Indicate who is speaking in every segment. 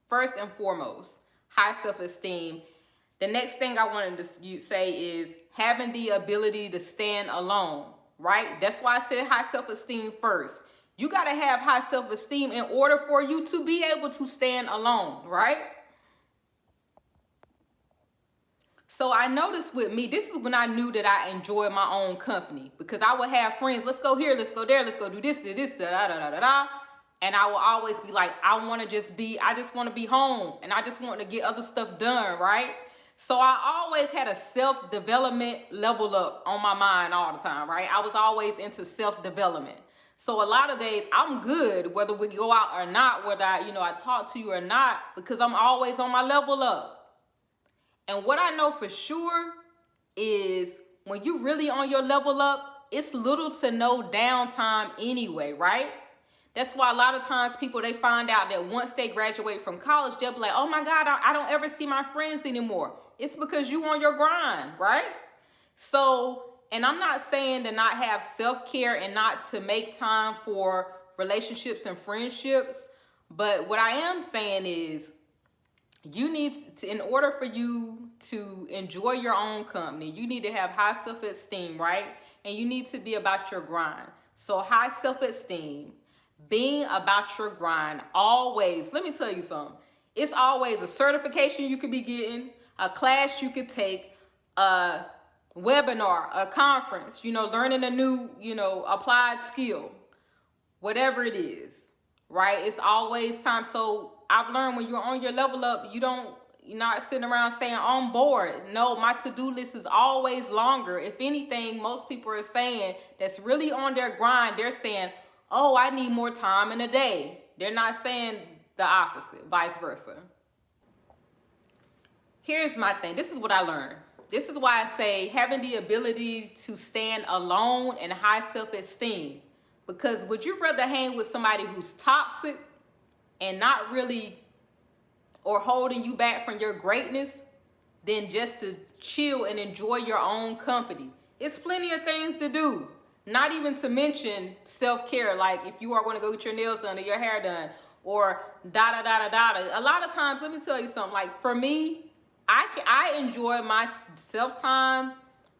Speaker 1: First and foremost, high self-esteem. The next thing I wanted to say is having the ability to stand alone, right? That's why I said high self-esteem first. You got to have high self-esteem in order for you to be able to stand alone, right? So I noticed with me, this is when I knew that I enjoyed my own company, because I would have friends, let's go here, let's go there, let's go do this, da, da, da, da, da. And I will always be like, I just want to be home, and I just want to get other stuff done, right? So I always had a self-development level up on my mind all the time, right? I was always into self-development. So a lot of days I'm good, whether we go out or not, whether I talk to you or not, because I'm always on my level up. And what I know for sure is when you really on your level up, it's little to no downtime anyway, right? That's why a lot of times people, they find out that once they graduate from college, they'll be like, oh my God, I don't ever see my friends anymore. It's because you on your grind, right? So, and I'm not saying to not have self-care and not to make time for relationships and friendships. But what I am saying is you need to, in order for you to enjoy your own company, you need to have high self-esteem, right? And you need to be about your grind. So high self-esteem, being about your grind, always, let me tell you something. It's always a certification you could be getting, a class you could take, a webinar, a conference, learning a new, applied skill, whatever it is, right? It's always time. So I've learned when you're on your level up, you're not sitting around saying, I'm bored. No, my to-do list is always longer. If anything, most people are saying that's really on their grind, they're saying, oh, I need more time in a day. They're not saying the opposite, vice versa. Here's my thing. This is what I learned. This is why I say having the ability to stand alone and high self-esteem. Because would you rather hang with somebody who's toxic and not really, or holding you back from your greatness, than just to chill and enjoy your own company? It's plenty of things to do. Not even to mention self-care, like if you are going to go get your nails done or your hair done or da-da-da-da-da. A lot of times, let me tell you something, like for me, I enjoy my self-time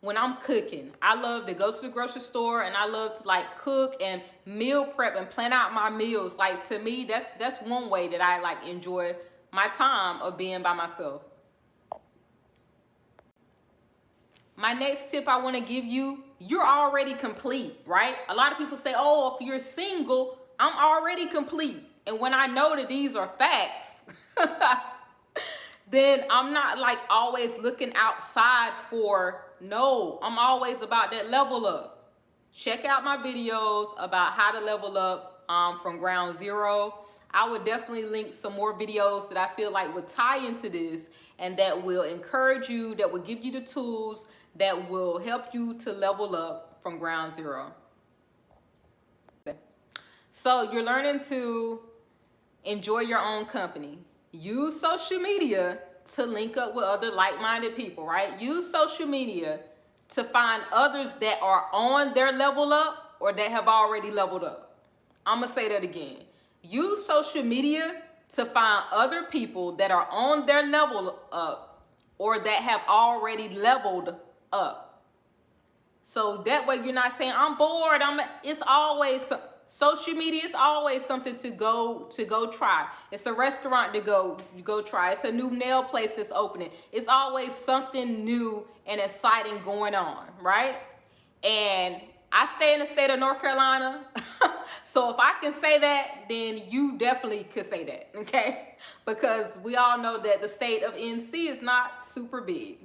Speaker 1: when I'm cooking. I love to go to the grocery store and I love to like cook and meal prep and plan out my meals. Like to me, that's one way that I like enjoy my time of being by myself. My next tip I want to give you, you're already complete, right? A lot of people say, oh, if you're single, I'm already complete. And when I know that these are facts, then I'm not like always looking outside for, no, I'm always about that level up. Check out my videos about how to level up from ground zero. I would definitely link some more videos that I feel like would tie into this and that will encourage you, that will give you the tools that will help you to level up from ground zero. So you're learning to enjoy your own company. Use social media to link up with other like-minded people, right? Use social media to find others that are on their level up or that have already leveled up. I'm gonna say that again. Use social media to find other people that are on their level up or that have already leveled up. So that way you're not saying, I'm bored. It's always, social media is always something to go try. It's a restaurant to go try. It's a new nail place that's opening. It's always something new and exciting going on, right? And I stay in the state of North Carolina. So if I can say that, then you definitely could say that, okay? Because we all know that the state of NC is not super big.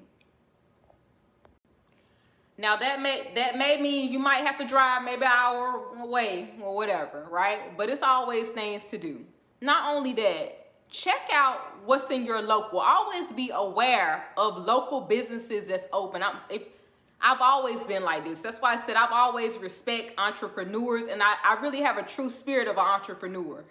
Speaker 1: Now that may mean you might have to drive maybe an hour away or whatever, right? But it's always things to do. Not only that, check out what's in your local. Always be aware of local businesses that's open. I've always been like this. That's why I said I've always respect entrepreneurs, and I really have a true spirit of an entrepreneur.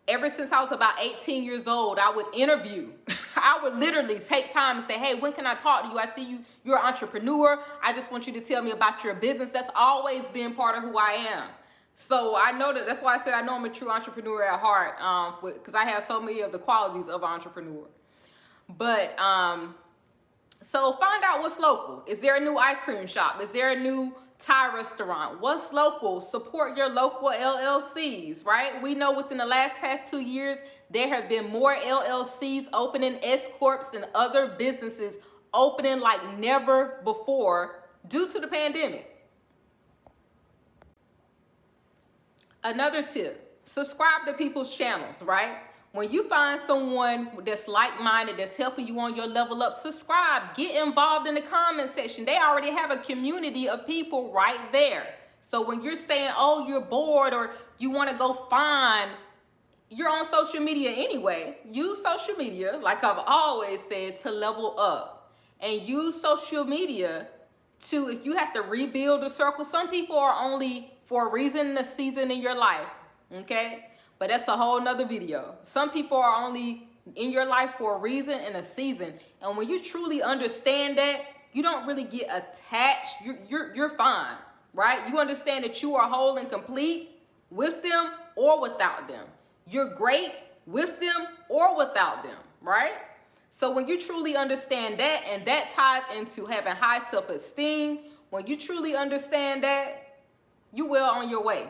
Speaker 1: Ever since I was about 18 years old, I would interview. I would literally take time and say, hey, when can I talk to you? I see you're an entrepreneur. I just want you to tell me about your business. That's always been part of who I am. So I know that's why I said I know I'm a true entrepreneur at heart, because I have so many of the qualities of an entrepreneur. But so find out what's local. Is there a new ice cream shop? Is there a new Thai restaurant? What's local? Support your local LLCs, right? We know within the past 2 years, there have been more LLCs opening, S Corps and other businesses opening like never before due to the pandemic. Another tip, subscribe to people's channels, right? When you find someone that's like-minded, that's helping you on your level up, subscribe, get involved in the comment section. They already have a community of people right there. So when you're saying, oh, you're bored or you want to go find, you're on social media anyway. Use social media, like I've always said, to level up. And use social media to, if you have to rebuild a circle, some people are only for a reason, a season in your life, okay? But that's a whole nother video. Some people are only in your life for a reason and a season. And when you truly understand that, you don't really get attached. You're fine, right? You understand that you are whole and complete with them or without them. You're great with them or without them, right? So when you truly understand that, and that ties into having high self-esteem, when you truly understand that, you well on your way,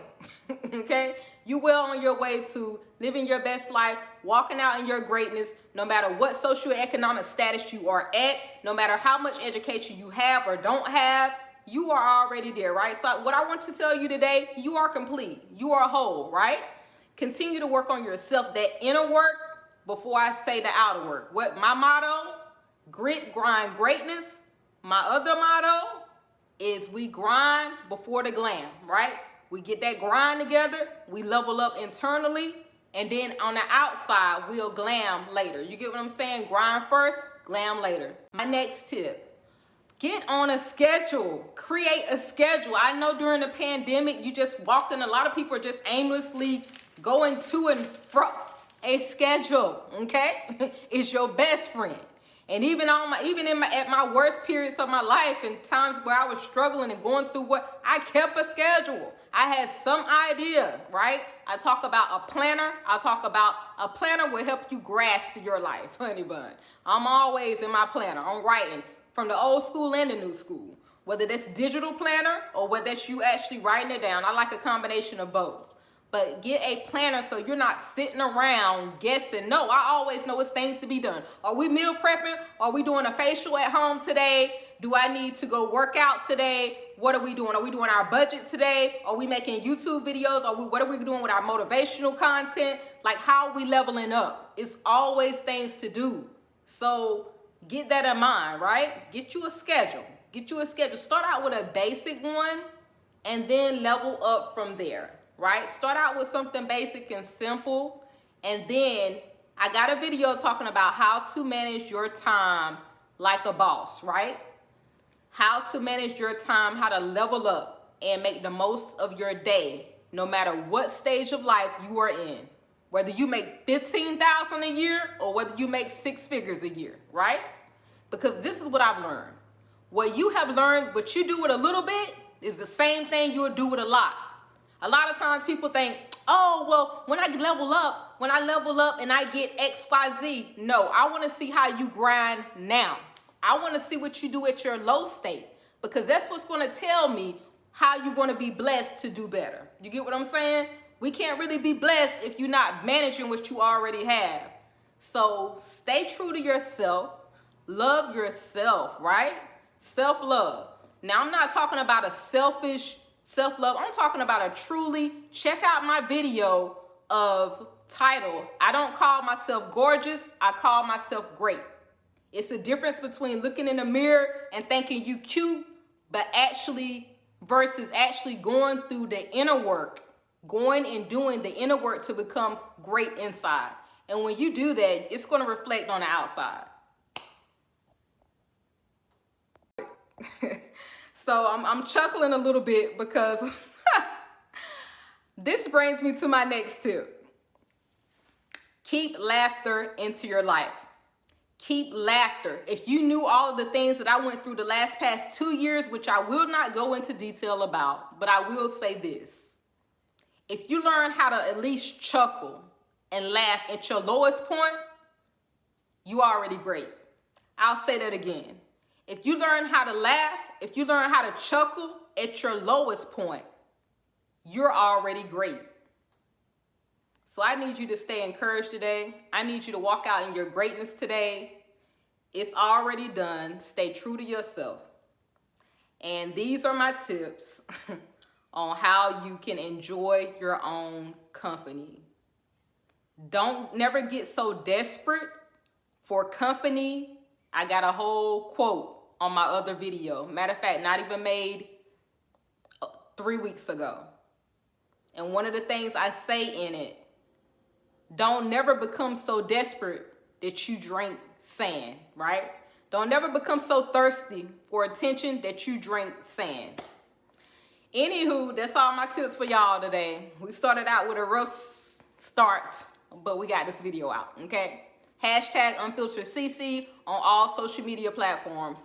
Speaker 1: okay? You well on your way to living your best life, walking out in your greatness, no matter what socioeconomic status you are at, no matter how much education you have or don't have, you are already there, right? So what I want to tell you today, you are complete. You are whole, right? Continue to work on yourself, that inner work, before I say the outer work. What my motto, grit, grind, greatness. My other motto is we grind before the glam, right? We get that grind together, we level up internally, and then on the outside, we'll glam later. You get what I'm saying? Grind first, glam later. My next tip, get on a schedule. Create a schedule. I know during the pandemic, you just walked in, a lot of people are just aimlessly going to and fro. A schedule, okay, is your best friend. And even at my worst periods of my life and times where I was struggling and going through what, I kept a schedule. I had some idea, right? I talk about a planner. I talk about a planner will help you grasp your life, honey bun. I'm always in my planner. I'm writing from the old school and the new school. Whether that's digital planner or whether that's you actually writing it down. I like a combination of both. But get a planner so you're not sitting around guessing. No, I always know it's things to be done. Are we meal prepping? Are we doing a facial at home today? Do I need to go work out today? What are we doing? Are we doing our budget today? Are we making YouTube videos? What are we doing with our motivational content? Like, how are we leveling up? It's always things to do. So get that in mind, right? Get you a schedule. Get you a schedule. Start out with a basic one and then level up from there. Right? Start out with something basic and simple. And then I got a video talking about how to manage your time like a boss, right? How to manage your time, how to level up and make the most of your day, no matter what stage of life you are in. Whether you make $15,000 a year or whether you make 6 figures a year, right? Because this is what I've learned. What you have learned, what you do with a little bit is the same thing you'll do with a lot. A lot of times people think, oh, well, when I level up and I get X, Y, Z. No, I want to see how you grind now. I want to see what you do at your low state, because that's what's going to tell me how you're going to be blessed to do better. You get what I'm saying? We can't really be blessed if you're not managing what you already have. So stay true to yourself. Love yourself, right? Self-love. Now, I'm not talking about a selfish self-love. I'm talking about a truly, check out my video of title, I don't call myself gorgeous, I call myself great. It's a difference between looking in the mirror and thinking you cute, but versus actually going through the inner work, going and doing the inner work to become great inside. And when you do that, it's going to reflect on the outside. So I'm chuckling a little bit because this brings me to my next tip. Keep laughter into your life. Keep laughter. If you knew all of the things that I went through the past 2 years, which I will not go into detail about, but I will say this. If you learn how to at least chuckle and laugh at your lowest point, you already great. I'll say that again. If you learn how to laugh, if you learn how to chuckle at your lowest point, you're already great. So I need you to stay encouraged today. I need you to walk out in your greatness today. It's already done. Stay true to yourself. And these are my tips on how you can enjoy your own company. Don't never get so desperate for company. I got a whole quote on my other video. Matter of fact, not even made 3 weeks ago. And one of the things I say in it, don't never become so desperate that you drink sand, right? Don't never become so thirsty for attention that you drink sand. Anywho, that's all my tips for y'all today. We started out with a rough start, but we got this video out, okay? #UnfilteredCC on all social media platforms.